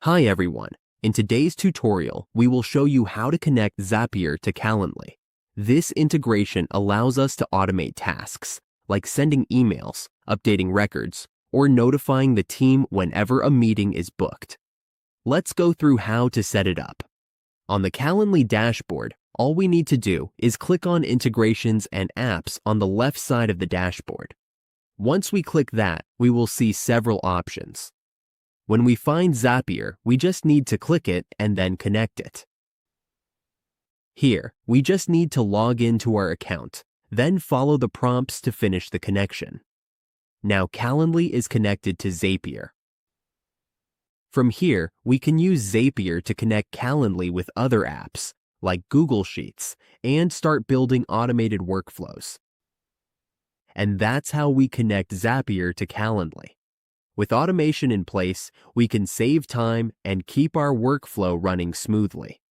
Hi everyone. In today's tutorial, we will show you how to connect Zapier to Calendly. This integration allows us to automate tasks, like sending emails, updating records, or notifying the team whenever a meeting is booked. Let's go through how to set it up. On the Calendly dashboard, all we need to do is click on Integrations and Apps on the left side of the dashboard. Once we click that, we will see several options. When we find Zapier, we just need to click it and then connect it. Here, we just need to log into our account, then follow the prompts to finish the connection. Now Calendly is connected to Zapier. From here, we can use Zapier to connect Calendly with other apps, like Google Sheets, and start building automated workflows. And that's how we connect Zapier to Calendly. With automation in place, we can save time and keep our workflow running smoothly.